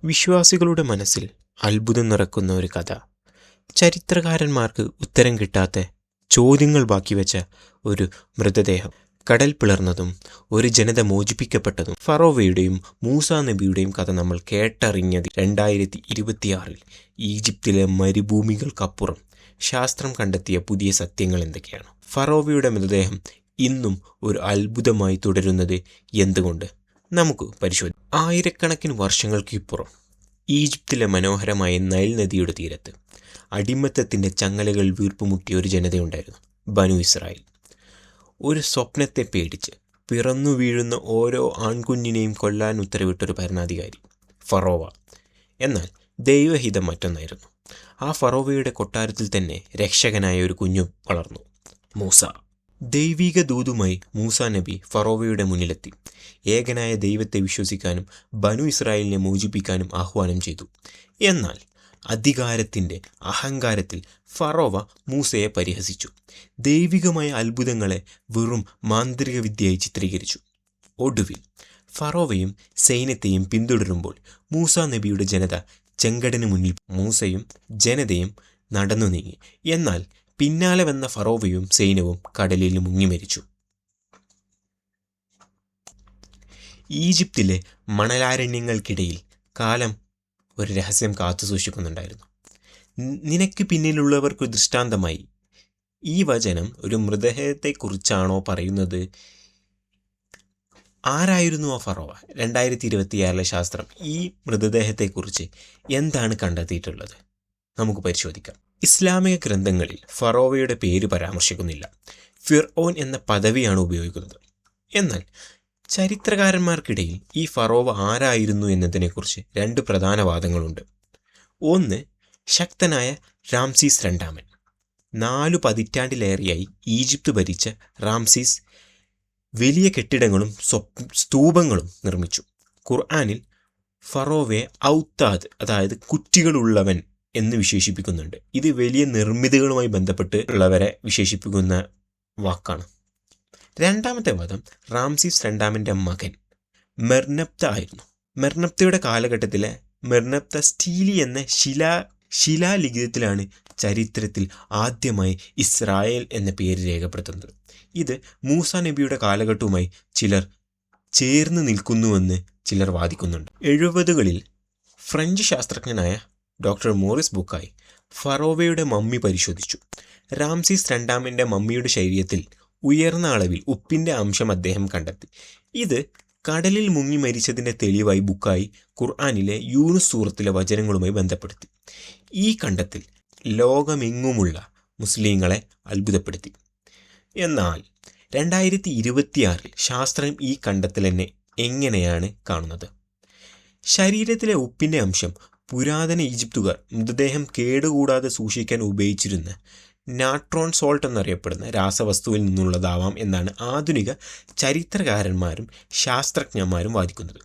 വിശ്വാസികളുടെ മനസ്സിൽ അത്ഭുതം നിറക്കുന്ന ഒരു കഥ. ചരിത്രകാരന്മാർക്ക് ഉത്തരം കിട്ടാത്ത ചോദ്യങ്ങൾ ബാക്കിവെച്ച ഒരു മൃതദേഹം കടൽ പിളർന്നതും ഒരു ജനത മോചിപ്പിക്കപ്പെട്ടതും ഫറോവയുടെയും മൂസാ നബിയുടെയും കഥ നമ്മൾ കേട്ടറിഞ്ഞത് 2026 ഈജിപ്തിലെ മരുഭൂമികൾക്കപ്പുറം ശാസ്ത്രം കണ്ടെത്തിയ പുതിയ സത്യങ്ങൾ എന്തൊക്കെയാണ്? ഫറോവയുടെ മൃതദേഹം ഇന്നും ഒരു അത്ഭുതമായി തുടരുന്നത് എന്തുകൊണ്ട്? നമുക്ക് പരിശോധിക്കാം. ആയിരക്കണക്കിന് വർഷങ്ങൾക്കിപ്പുറം ഈജിപ്തിലെ മനോഹരമായ നൈൽ നദിയുടെ തീരത്ത് അടിമത്തത്തിൻ്റെ ചങ്ങലകൾ വീർപ്പുമുട്ടിയ ഒരു ജനതയുണ്ടായിരുന്നു, ബനു ഇസ്രായേൽ. ഒരു സ്വപ്നത്തെ പേടിച്ച് പിറന്നു വീഴുന്ന ഓരോ ആൺകുഞ്ഞിനെയും കൊല്ലാൻ ഉത്തരവിട്ടൊരു ഭരണാധികാരി ഫറോവ. എന്നാൽ ദൈവഹിതം മറ്റൊന്നായിരുന്നു. ആ ഫറോവയുടെ കൊട്ടാരത്തിൽ തന്നെ രക്ഷകനായ ഒരു കുഞ്ഞു വളർന്നു, മൂസ. ദൈവിക ദൂതുമായി മൂസാ നബി ഫറോവയുടെ മുന്നിലെത്തി. ഏകനായ ദൈവത്തെ വിശ്വസിക്കാനും ബനു ഇസ്രായേലിനെ മോചിപ്പിക്കാനും ആഹ്വാനം ചെയ്തു. എന്നാൽ അധികാരത്തിൻ്റെ അഹങ്കാരത്തിൽ ഫറോവ മൂസയെ പരിഹസിച്ചു. ദൈവികമായ അത്ഭുതങ്ങളെ വെറും മാന്ത്രിക വിദ്യയായി ചിത്രീകരിച്ചു. ഒടുവിൽ ഫറോവയും സൈന്യത്തെയും പിന്തുടരുമ്പോൾ മൂസാ നബിയുടെ ജനത ചെങ്കടന് മുന്നിൽ മൂസയും ജനതയും നടന്നു നീങ്ങി. എന്നാൽ പിന്നാലെ വന്ന ഫറോവയും സൈന്യവും കടലിൽ മുങ്ങി മരിച്ചു. ഈജിപ്തിലെ മണലാരണ്യങ്ങൾക്കിടയിൽ കാലം ഒരു രഹസ്യം കാത്തു സൂക്ഷിക്കുന്നുണ്ടായിരുന്നു. നിനക്ക് പിന്നിലുള്ളവർക്ക് ദൃഷ്ടാന്തമായി. ഈ വചനം ഒരു മൃതദേഹത്തെക്കുറിച്ചാണോ പറയുന്നത്? ആരായിരുന്നു ആ ഫറോവ? 2026 ശാസ്ത്രം ഈ മൃതദേഹത്തെക്കുറിച്ച് എന്താണ് കണ്ടെത്തിയിട്ടുള്ളത്? നമുക്ക് പരിശോധിക്കാം. ഇസ്ലാമിക ഗ്രന്ഥങ്ങളിൽ ഫറോവയുടെ പേര് പരാമർശിക്കുന്നില്ല. ഫിർഔൻ എന്ന പദവിയാണ് ഉപയോഗിക്കുന്നത്. എന്നാൽ ചരിത്രകാരന്മാർക്കിടയിൽ ഈ ഫറോവ ആരായിരുന്നു എന്നതിനെക്കുറിച്ച് 2 പ്രധാന വാദങ്ങളുണ്ട്. ഒന്ന്, ശക്തനായ റാംസീസ് രണ്ടാമൻ. 4 പതിറ്റാണ്ടിലേറെയായി ഈജിപ്ത് ഭരിച്ച റാംസീസ് വലിയ കെട്ടിടങ്ങളും സ്തൂപങ്ങളും നിർമ്മിച്ചു. ഖുർആനിൽ ഫറോവയെ ഔത്താദ്, അതായത് കുറ്റികളുള്ളവൻ എന്ന് വിശേഷിപ്പിക്കുന്നുണ്ട്. ഇത് വലിയ നിർമ്മിതികളുമായി ബന്ധപ്പെട്ട് ഉള്ളവരെ വിശേഷിപ്പിക്കുന്ന വാക്കാണ്. രണ്ടാമത്തെ വാദം, റാംസീസ് രണ്ടാമൻ്റെ മകൻ മെർനപ്ത ആയിരുന്നു. മെർനപ്തയുടെ കാലഘട്ടത്തിലെ മെർനപ്ത സ്റ്റീലി എന്ന ശിലാലിഖിതത്തിലാണ് ചരിത്രത്തിൽ ആദ്യമായി ഇസ്രായേൽ എന്ന പേര് രേഖപ്പെടുത്തുന്നത്. ഇത് മൂസാ നബിയുടെ കാലഘട്ടവുമായി ചിലർ ചേർന്ന് നിൽക്കുന്നുവെന്ന് ചിലർ വാദിക്കുന്നുണ്ട്. 70കളിൽ ഫ്രഞ്ച് ശാസ്ത്രജ്ഞനായ ഡോക്ടർ മോറിസ് ബുക്കായ് ഫറോവയുടെ മമ്മി പരിശോധിച്ചു. റാംസീസ് രണ്ടാമൻ്റെ മമ്മിയുടെ ശരീരത്തിൽ ഉയർന്ന അളവിൽ ഉപ്പിൻ്റെ അംശം അദ്ദേഹം കണ്ടെത്തി. ഇത് കടലിൽ മുങ്ങി മരിച്ചതിൻ്റെ തെളിവായി ബുക്കായി ഖുർആനിലെ യൂനുസ് സൂറത്തിലെ വചനങ്ങളുമായി ബന്ധപ്പെടുത്തി. ഈ കണ്ടെത്തൽ ലോകമെങ്ങുമുള്ള മുസ്ലിങ്ങളെ അത്ഭുതപ്പെടുത്തി. എന്നാൽ 2026 ശാസ്ത്രം ഈ കണ്ടെത്തൽ തന്നെ എങ്ങനെയാണ് കാണുന്നത്? ശരീരത്തിലെ ഉപ്പിൻ്റെ അംശം പുരാതന ഈജിപ്തുകാർ മൃതദേഹം കേടുകൂടാതെ സൂക്ഷിക്കാൻ ഉപയോഗിച്ചിരുന്ന നാട്രോൺ സോൾട്ട് എന്നറിയപ്പെടുന്ന രാസവസ്തുവിൽ നിന്നുള്ളതാവാം എന്നാണ് ആധുനിക ചരിത്രകാരന്മാരും ശാസ്ത്രജ്ഞന്മാരും വാദിക്കുന്നത്.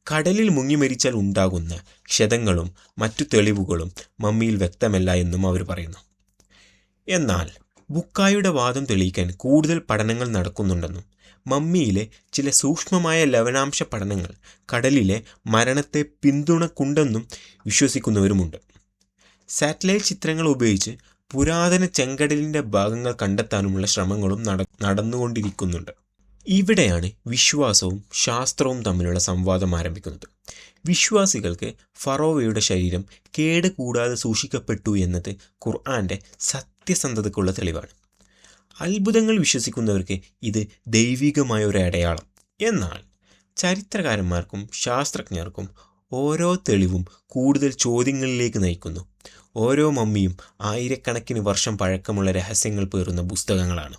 കടലിൽ മുങ്ങി മരിച്ചാൽ ഉണ്ടാകുന്ന ക്ഷതങ്ങളും മറ്റു തെളിവുകളും മമ്മിയിൽ വ്യക്തമല്ല എന്നും അവർ പറയുന്നു. എന്നാൽ ബുക്കായുടെ വാദം തെളിയിക്കാൻ കൂടുതൽ പഠനങ്ങൾ നടക്കുന്നുണ്ടെന്നും മമ്മിയിലെ ചില സൂക്ഷ്മമായ ലവണാംശ പഠനങ്ങൾ കടലിലെ മരണത്തെ പിന്തുണക്കുണ്ടെന്നും വിശ്വസിക്കുന്നവരുമുണ്ട്. സാറ്റലൈറ്റ് ചിത്രങ്ങൾ ഉപയോഗിച്ച് പുരാതന ചെങ്കടലിൻ്റെ ഭാഗങ്ങൾ കണ്ടെത്താനുമുള്ള ശ്രമങ്ങളും നടന്നുകൊണ്ടിരിക്കുന്നുണ്ട്. ഇവിടെയാണ് വിശ്വാസവും ശാസ്ത്രവും തമ്മിലുള്ള സംവാദം ആരംഭിക്കുന്നത്. വിശ്വാസികൾക്ക് ഫറോവയുടെ ശരീരം കേടുകൂടാതെ സൂക്ഷിക്കപ്പെട്ടു എന്നത് ഖുർആന്റെ സത്യസന്ധതയ്ക്കുള്ള തെളിവാണ്. അത്ഭുതങ്ങൾ വിശ്വസിക്കുന്നവർക്ക് ഇത് ദൈവികമായ ഒരു അടയാളം. എന്നാൽ ചരിത്രകാരന്മാർക്കും ശാസ്ത്രജ്ഞർക്കും ഓരോ തെളിവും കൂടുതൽ ചോദ്യങ്ങളിലേക്ക് നയിക്കുന്നു. ഓരോ മമ്മിയും ആയിരക്കണക്കിന് വർഷം പഴക്കമുള്ള രഹസ്യങ്ങൾ പേറുന്ന പുസ്തകങ്ങളാണ്.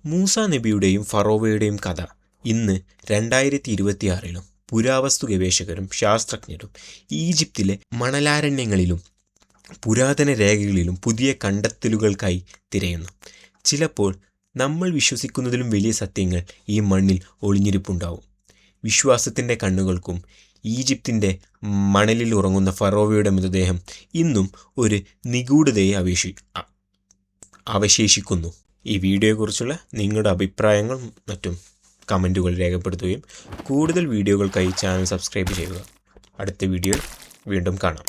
മൂസാ നബിയുടെയും ഫറോവയുടെയും കഥ ഇന്ന് 2026 പുരാവസ്തു ഗവേഷകരും ശാസ്ത്രജ്ഞരും ഈജിപ്തിലെ മണലാരണ്യങ്ങളിലും പുരാതന രേഖകളിലും പുതിയ കണ്ടെത്തലുകൾക്കായി തിരയുന്നു. ചിലപ്പോൾ നമ്മൾ വിശ്വസിക്കുന്നതിലും വലിയ സത്യങ്ങൾ ഈ മണ്ണിൽ ഒളിഞ്ഞിരിപ്പുണ്ടാവും. വിശ്വാസത്തിൻ്റെ കണ്ണുകൾക്കും ഈജിപ്തിൻ്റെ മണലിൽ ഉറങ്ങുന്ന ഫറോവയുടെ മൃതദേഹം ഇന്നും ഒരു നിഗൂഢതയെ അവശേഷിക്കുന്നു. ഈ വീഡിയോയെക്കുറിച്ചുള്ള നിങ്ങളുടെ അഭിപ്രായങ്ങളും മറ്റും കമൻറ്റുകൾ രേഖപ്പെടുത്തുകയും കൂടുതൽ വീഡിയോകൾക്കായി ചാനൽ സബ്സ്ക്രൈബ് ചെയ്യുക. അടുത്ത വീഡിയോയിൽ വീണ്ടും കാണാം.